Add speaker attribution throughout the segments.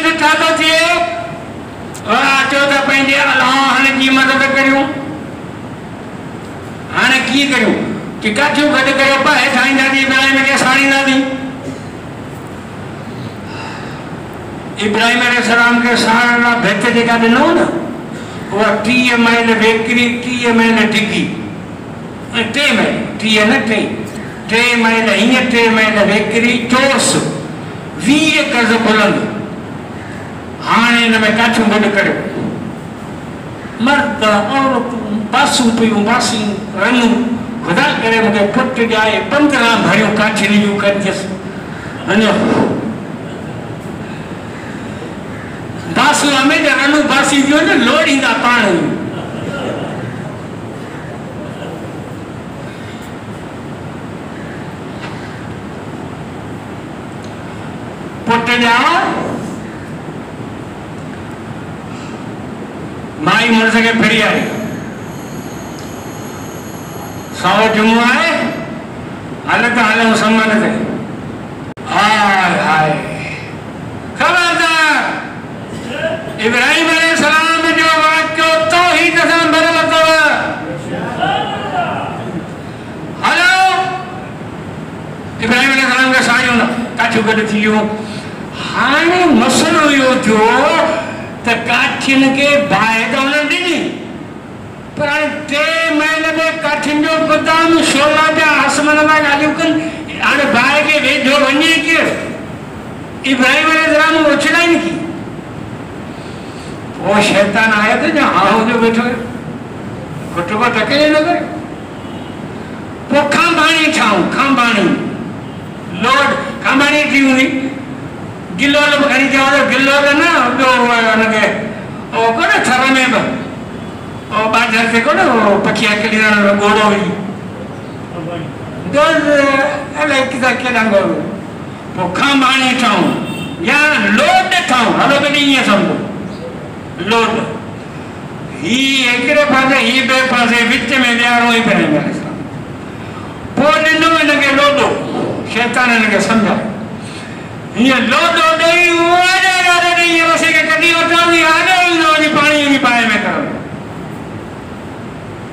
Speaker 1: तो छा थो थिए अचो त पंहिंजे अलाह जी मदद करियूं हाणे कीअं करियूं कि काठियूं गॾु करे बाहि ठाहींदासीं इब्राहिम खे साड़ींदासीं इब्राहिम अलैहिस्सलाम के साड़ण लाइ भित जेका ॾिनो न उहा 30 माइल वेकिरी 30 माइल डिघी 3 माइल 30 न 3 माइल हीअं 3 माइल वेकिरी चोरस 20 गज बुलंद हाणे हिन में काठियूं गॾु करियो मर्द औरतूं बासूं पियूं बासी रनूं ख़ुदा करे मूंखे पुट ॼाए 15 भरियूं काठियुनि जूं कढियसि वञो बासूं हमेशह रनूं बासी जो न लोड़ींदा पाण पुट जा माई मुड़स खे फिरी आई साओ जुमो आहे हल त हलूं सम्मान ते हाय हाय ख़बरदार इब्राहिम अलैहिस्सलाम जो वाक़ियो तौहीद सां भरियल अथव हलो इब्राहिम अलैहिस्सलाम खे साड़ियूं न काठियूं गॾु थी वियूं हाणे मसलो इहो थियो त काठियुनि खे बाहि त हुननि ॾिनी पर हाणे 3 माइल में काठियुनि जो गोदाम शोला पिया आसमान मां ॻाल्हियूं कनि हाणे बाहि खे वेझो वञे केरु इब्राहिम अलैहिस्सलाम उछलाइनि की पोइ शैतान आया त जा हाहो जो वेठो घुट को टके न करे पोइ खांबाणी ठाहूं खांबाणी लोड खांबाणी थी हूंदी गिलो खणी चवां त गिलो त न ॿियो हुनखे उहो कोन थर में बि उहो बाज़ार ते कोन पखिया किलीरण घोड़ो हुई अलाए किथां केॾां घोड़ो पोइ खांबाणी ठाहूं या लोड ठाहूं हलो कॾहिं ईअं सम्झो लोड ही हिकिड़े पासे ही ॿिए पासे विच में विहारो ई पिया पोइ ॾिनो हिनखे लोडो शैतान हिनखे सम्झायो हीअं लोडो ॾेई हीअं रसे खे कढी वठंदी हाणे ई न वञी पाणी वञी बाहि में करो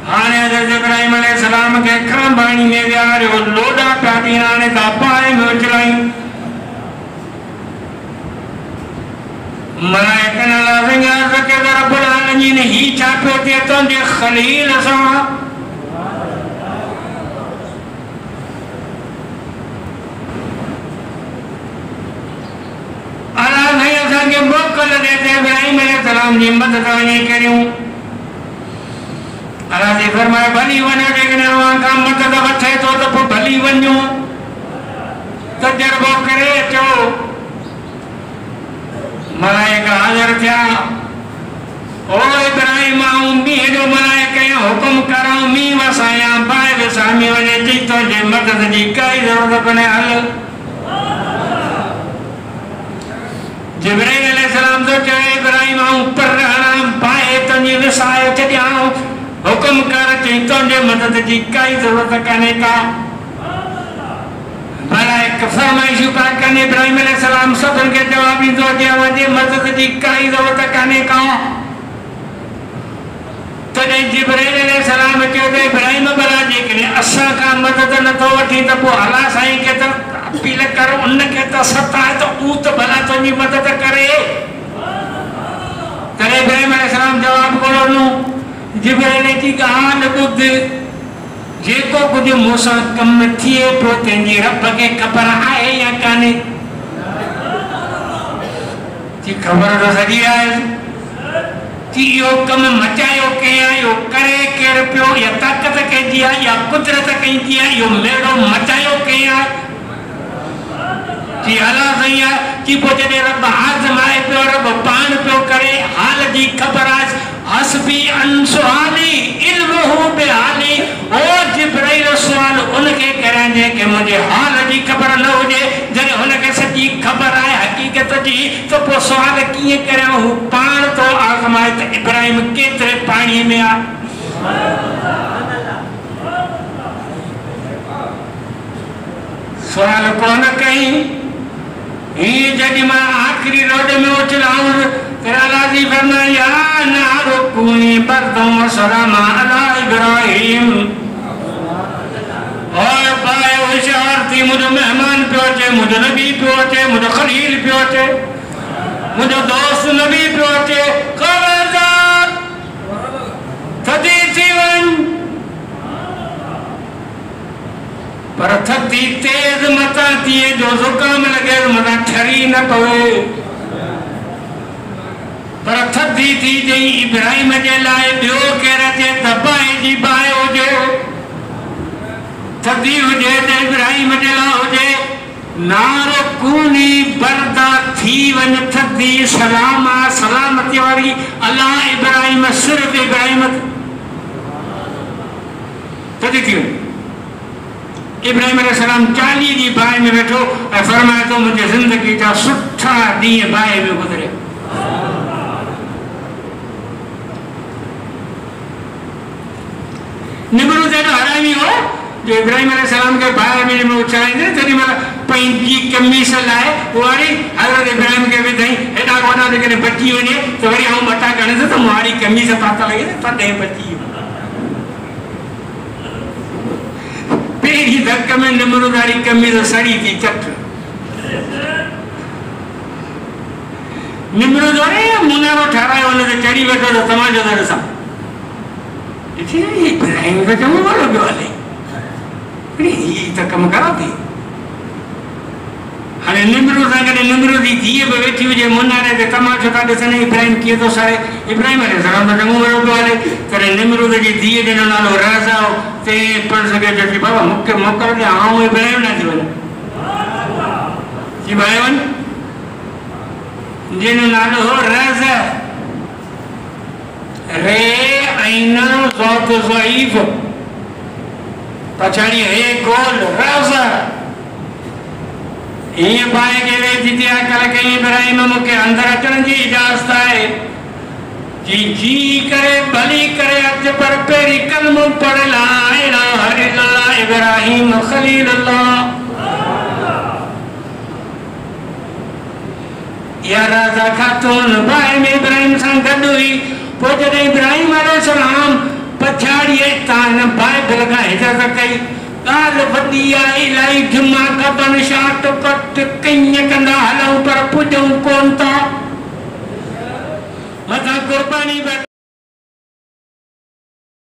Speaker 1: हाणे हज़रत इब्राहिम अलैहिस्सलाम खे खांबाणी में विहारियो लोडा पिया ॾियण हाणे त बाहि में उछलायूं मलाइकनि अलाह अर्ज़ कयो त रब्बुल आलमीन ही छा पियो थिए तुंहिंजे ख़लील सां अलाह साईं असांखे मोकल ॾे त इब्राहिम अलैहिस्सलाम जी मदद वञी करियूं अलाह जी फरमाए भली वञो जेकॾहिं अव्हां खां मदद वठे थो त पोइ भली वञो तजुर्बो करे अचो मलाइका हाज़िर थिया ओ इब्राहिम मींहं जो मलाइका हुकुम करां मींहुं वसायां बाहि विसामी वञे चई तुंहिंजे मदद जी काई ज़रूरत कोन्हे हल जिब्राईल अलैहिस्सलाम तो चयो इब्राहिम पर हणां बाहि तुंहिंजी विसाए छॾियां हुकुम कर चई तुंहिंजे मदद जी काई ज़रूरत कान्हे का मलाइक फरमाइशूं पिया कनि इब्राहिम अलैहिस्सलाम सभिनि खे जवाब ॾींदो मुंहिंजी मदद जी काई ज़रूरत कान्हे का तॾहिं जिब्राईल अलैहिस्सलाम चयो त इब्राहिम भला जेकॾहिं असां खां मदद नथो वठी त पोइ अलाह साईं खे त अपील कर उनखे त सताए त हू त भला तुंहिंजी मदद करे तॾहिं इब्राहिम अलैहिस्सलाम जवाब कोन ॾिनो जिब्राईल जी ॻाल्हि ॿुध जेको कुझु मूंसां कमु थिए पियो तंहिंजी रब खे ख़बर आहे या कान्हे जी ख़बर त सॼी आहे कि इहो कमु मचायो कंहिं आहे इहो करे केरु पियो या ताक़त कंहिंजी आहे या कुदरत कंहिंजी आहे इहो मेड़ो मचायो कंहिं आहे जी अलाह साईं आहे कि पोइ जॾहिं रब आज़माए पियो रब पाण पियो करे हाल जी ख़बर आहे हस्बी अनसुहाली इल्मुहु बिहाली ओ जिब्राईल सुवाल उनखे करियां जंहिंखे मुंहिंजे हाल जी ख़बर न हुजे जॾहिं हुनखे सॼी ख़बर आहे हक़ीक़त जी त पोइ सुवाल कीअं करियां हू पाण थो आज़माए त इब्राहिम केतिरे पाणीअ में आहे सुवाल कोन कई हीअं जॾहिं मां आखिरी रोड में उछलाऊं तेरा लाजी फरमाया नारो कूनी बर्दों सलाम अला इब्राहिम और बाय होशियार थी मुझे मेहमान पे होते मुझे नबी पे होते मुझे खलील पे होते मुझे दोस्त नबी पे होते खबरदार थदी थी वन पर थदी तेज मता थी जो जुकाम लगे मता ठरी न पवे पर थदी थी जई इब्राहिम जे लाए बियो केर जे दबाए जी बाए होजे थदी हुजे ते इब्राहिम जे ला होजे नारो कूनी बरदा थी वन थदी सलामा सलामती वाली अल्लाह इब्राहिम सिर्फ इब्राहिम थदी थी इब्राहिम अलैहि सलाम 40 दी बाए में बैठो और फरमाया तो मुझे जिंदगी जा सुठा दी बाए में गुजरे निमरूद जो हरामी हो जो इब्राहिम अलैहि सलाम के बारे में जब उछाले तरी मतलब पंहिंजी कमीस लाए वारी हज़रत इब्राहिम के भी दई एडा कोना दे करे बची वने तो वरी हम बटा गणे तो मारी कमीस पाता लगे तो दे बची पेरी धक में निमरूद वाली कमीस सड़ी थी चट निमरूद वाले मुनारो ठहरायो ने चढ़ी बैठो तो तमाशो दरसा इब्राहिम का कम वालों के वाले ये तो कम करा थी अरे निमरूद अगर निमरूद ही दिए बैठी हुई मुन्नारे के तमाशो का दसने इब्राहिम किए तो सारे इब्राहिम अलैहि सलाम का कम वालों के वाले करे निमरूद जी दिए जनो नालो राजा ते पढ़ सके जो कि बाबा मुक्के मोकर दे आऊं इब्राहिम ना थी वन जी भाई वन जिनो नालो राजा रे आईना ज़ात ज़ईफ पछाड़ी है गोल राजा ये बाए के वे जितिया कल के इब्राहिम मुके अंदर अचण जी इजाजत है जी जी करे भली करे अच पर पेरी कलमो पढ़ ला इलाहा इल्लल्लाह इब्राहिम खलीलुल्लाह या राजा खातून बाए में इब्राहिम सां गॾु हुई पोइ जॾहिं इब्राहिम अलैहि सलाम पछाड़ीअ तान बाइबल खां हिजरत कई ॻाल्हि वॾी आहे इलाही दिमाग़ बन शाट कट कईं कंदा हलूं पर पुॼूं कोन था मथां क़ुर्बानी